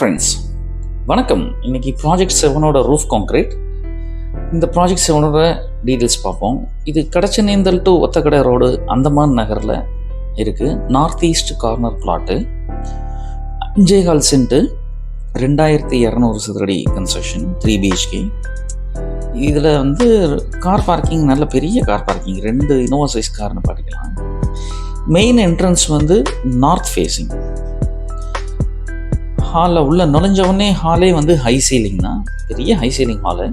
Friends, வணக்கம். இன்னைக்கு project 7ஓட ரூஃப் கான்க்ரீட். இந்த ப்ராஜெக்ட் 7ஓட டீட்டெயில்ஸ் பார்ப்போம். இது கடச்சனேந்தல் டு ஒத்தக்கடை ரோடு, அந்தமான் நகரில் இருக்குது. North east corner plot, 5.25 cent, 2200 சதுரடி கன்ஸ்ட்ரக்ஷன், 3 BHK. இதில் கார் பார்க்கிங், நல்ல பெரிய கார் பார்க்கிங், 2 இனோவா சைஸ் கார்னு பார்க்கலாம். Main entrance north facing. ஹாலில் உள்ள நுழைஞ்சவுடனே ஹாலே ஹை சீலிங் தான், பெரிய ஹை சீலிங் ஹாலு.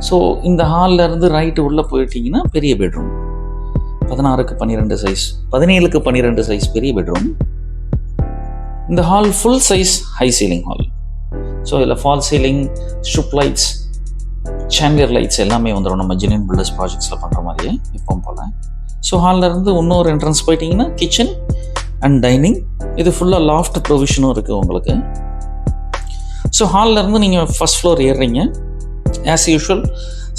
ஸோ இந்த ஹாலில் இருந்து ரைட்டு உள்ளே போயிட்டீங்கன்னா பெரிய bedroom, 16x12 size, 17x12 size பெரிய பெட்ரூம். இந்த hall full size high ceiling hall. So இதில் false ceiling, strip lights, chandelier lights எல்லாமே வந்துடும். நம்ம ஜெனின் பில்டர்ஸ் ப்ராஜெக்ட்ஸில் பண்ணுற மாதிரியே இப்போவும் போல். ஸோ ஹாலில் இருந்து இன்னொரு என்ட்ரன்ஸ் போயிட்டீங்கன்னா கிச்சன் அண்ட் டைனிங். இது ஃபுல்லாக லாஃப்ட் ப்ரொவிஷனும் இருக்குது உங்களுக்கு. ஸோ ஹாலில் இருந்து நீங்கள் ஃபஸ்ட் ஃப்ளோர் ஏறுறீங்க. As usual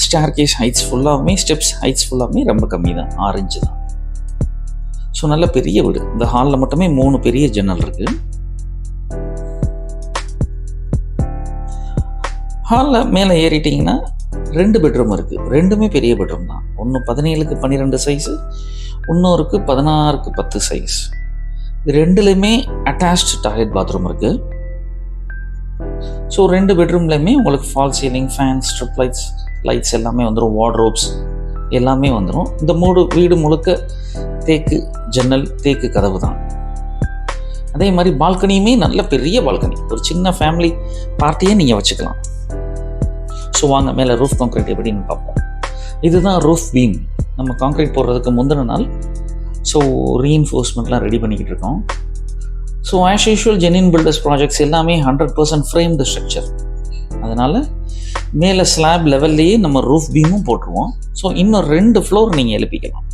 staircase heights ஃபுல்லாகவே, ஸ்டெப்ஸ் ஹைட்ஸ் ஃபுல்லாகவே ரொம்ப கம்மி தான், 6 இன்ச்சு தான். ஸோ நல்ல பெரிய வீடு. இந்த ஹாலில் மட்டுமே 3 பெரிய ஜன்னல் இருக்குது. ஹாலில் மேலே ஏறிட்டிங்கன்னா 2 பெட்ரூம் இருக்குது. 2மே பெரிய பெட்ரூம் தான். ஒன்று 17x12 சைஸு, இன்னொருக்கு 16x10 சைஸ். இது 2லையுமே அட்டாச்டு டாய்லெட் பாத்ரூம் இருக்குது. ஸோ 2 பெட்ரூம்லையுமே உங்களுக்கு fall ceiling, fans, strip lights, lights எல்லாமே வந்துடும். வார்ட்ரோப்ஸ் எல்லாமே வந்துடும். இந்த வீடு முழுக்க தேக்கு ஜன்னல், தேக்கு கதவு தான். அதே மாதிரி பால்கனியுமே நல்ல பெரிய பால்கனி, ஒரு சின்ன ஃபேமிலி பார்ட்டியே நீங்கள் வச்சுக்கலாம். ஸோ வாங்க மேலே ரூஃப் கான்க்ரீட் எப்படின்னு பார்ப்போம். இதுதான் ரூஃப் பீம். நம்ம கான்க்ரீட் போடுறதுக்கு முந்தின நாள் ஸோ ரீஇன்ஃபோர்ஸ்மெண்ட்லாம் ரெடி பண்ணிக்கிட்டு இருக்கோம். So as usual Jenin builders projects எல்லாமே 100% ஃப்ரேம்டு ஸ்ட்ரக்சர். அதனால் மேலே ஸ்லாப் லெவல்லையே நம்ம ரூஃப் பீமும் போட்டுருவோம். ஸோ இன்னும் 2 ஃப்ளோர் நீங்கள் எழுப்பிக்கலாம்.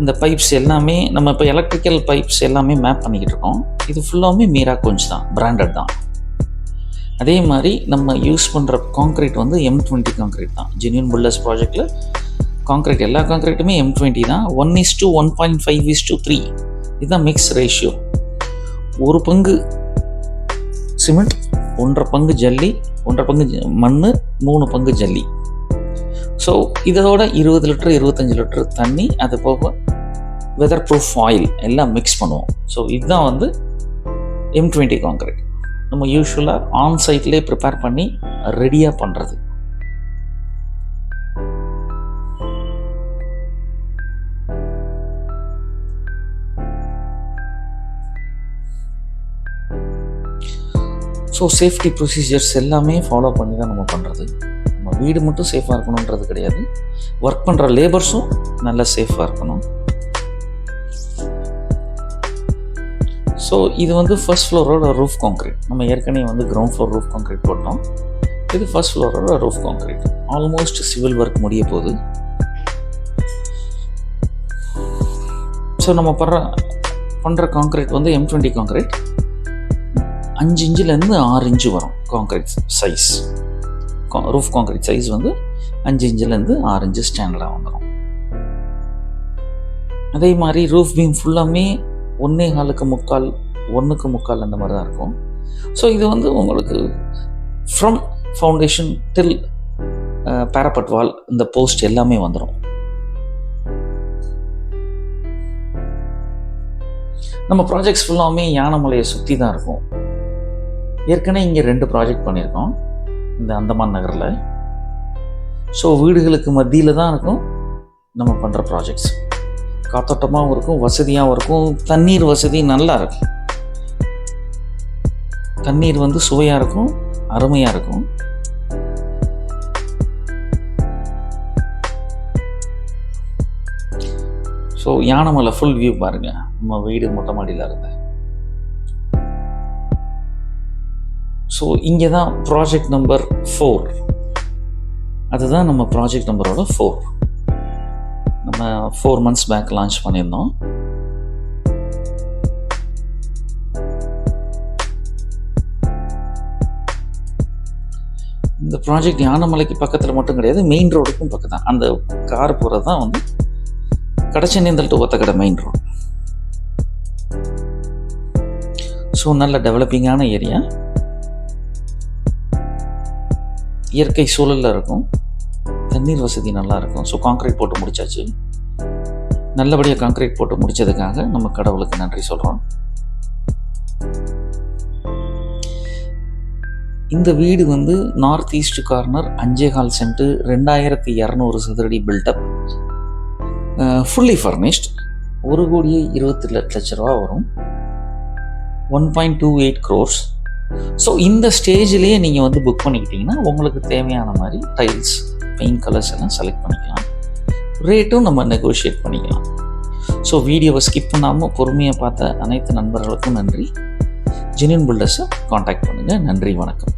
இந்த பைப்ஸ் எல்லாமே நம்ம இப்போ எலக்ட்ரிக்கல் பைப்ஸ் எல்லாமே மேப் பண்ணிக்கிட்டு இருக்கோம். இது ஃபுல்லாகவே மீரா கொஞ்சம் தான், பிராண்டட் தான். அதே மாதிரி நம்ம யூஸ் பண்ணுற கான்க்ரீட் M20 கான்க்ரீட் தான். ஜெனின் பில்டர்ஸ் ப்ராஜெக்டில் கான்க்ரீட், எல்லா கான்க்ரீட்டுமே M20 தான். 1:1.5:3 இதுதான் மிக்ஸ் ரேஷியோ. 1 பங்கு சிமெண்ட், 1.5 பங்கு ஜல்லி, 1.5 பங்கு மண், 3 பங்கு ஜல்லி. ஸோ இதோட 20 லிட்டர் 25 லிட்டர் தண்ணி, அது போக வெதர் ப்ரூஃப் ஆயில் எல்லாம் மிக்ஸ் பண்ணுவோம். ஸோ இதுதான் M20 கான்க்ரீட். நம்ம யூஸ்வலாக ஆன் சைட்லேயே ப்ரிப்பேர் பண்ணி ரெடியாக பண்ணுறது. ஸோ சேஃப்டி ப்ரொசீஜர்ஸ் எல்லாமே ஃபாலோ பண்ணி தான் நம்ம பண்ணுறது. நம்ம வீடு மட்டும் சேஃபாக இருக்கணுன்றது கிடையாது, ஒர்க் பண்ணுற லேபர்ஸும் நல்லா சேஃபாக இருக்கணும். ஸோ இது ஃபர்ஸ்ட் ஃப்ளோரோட ரூஃப் கான்க்ரீட். நம்ம ஏற்கனவே கிரவுண்ட் ஃப்ளோர் ரூஃப் கான்க்ரீட் போட்டோம். இது ஃபர்ஸ்ட் ஃப்ளோரோட roof concrete. Almost civil work முடிய போகுது. ஸோ நம்ம பண்ணுற கான்க்ரீட் M20 கான்க்ரீட் 5 இன்ச்சிலேருந்து 6 இன்ச்சு வரும். Concrete size, roof concrete size 5 இன்ச்சிலேருந்து 6 இன்ச்சு ஸ்டாண்டர்டாக வந்துடும். அதே மாதிரி ரூஃப் பீம் ஃபுல்லாமே 1.25 1/4 அந்த மாதிரி தான் இருக்கும். ஸோ இது உங்களுக்கு ஃப்ரம் ஃபவுண்டேஷன் டில் பேரப்பட் வால், இந்த போஸ்ட் எல்லாமே வந்துடும். நம்ம ப்ராஜெக்ட்ஸ் ஃபுல்லாமே யானைமலையை சுற்றி தான் இருக்கும். ஏற்கனவே இங்கே 2 ப்ராஜெக்ட் பண்ணியிருக்கோம் இந்த அந்தமான் நகரில். ஸோ வீடுகளுக்கு மத்தியில் தான் இருக்கும் நம்ம பண்ணுற ப்ராஜெக்ட்ஸ். காத்தோட்டமாகவும் இருக்கும், வசதியாகவும் இருக்கும். தண்ணீர் வசதி நல்லா இருக்கும். தண்ணீர் சுவையாக இருக்கும், அருமையாக இருக்கும். ஸோ யானைமலை ஃபுல் வியூ பாருங்கள் நம்ம வீடு மொட்டை மாடியில் இருந்த. ஸோ இங்கே தான் ப்ராஜெக்ட் நம்பர் 4. அதுதான் நம்ம ப்ராஜெக்ட் நம்பரோட 4. நம்ம 4 months பேக் லான்ச் பண்ணியிருந்தோம். இந்த ப்ராஜெக்ட் யானைமலைக்கு பக்கத்தில் மட்டும் கிடையாது, மெயின் ரோடுக்கும் பக்கம் தான். அந்த கார் போகிறது தான் Kadachanendal to Othakadai main road. So நல்ல டெவலப்பிங்கான ஏரியா, இயற்கை சூழலில் இருக்கும், தண்ணீர் வசதி நல்லாயிருக்கும். ஸோ கான்க்ரீட் போட்டு முடித்தாச்சு. நல்லபடியாக கான்க்ரீட் போட்டு முடித்ததுக்காக நம்ம கடவுளுக்கு நன்றி சொல்கிறோம். இந்த வீடு வந்து நார்த் ஈஸ்ட் கார்னர் 5.25 சென்ட்டு 2200 சதுரடி பில்டப், ஃபுல்லி ஃபர்னிஷ்ட். 1,28,00,000 வரும், 1.28 crores. ஸோ இந்த ஸ்டேஜ்லேயே நீங்கள் வந்து புக் பண்ணிக்கிட்டிங்கன்னா உங்களுக்கு தேவையான மாதிரி டைல்ஸ், பெயிண்ட் கலர்ஸ் எல்லாம் செலக்ட் பண்ணிக்கலாம். ரேட்டும் நம்ம நெகோஷியேட் பண்ணிக்கலாம். ஸோ வீடியோவை ஸ்கிப் பண்ணாமல் பொறுமையாக பார்த்த அனைத்து நண்பர்களுக்கும் நன்றி. ஜென்யூன் பில்டர்ஸை காண்டாக்ட் பண்ணுங்கள். நன்றி, வணக்கம்.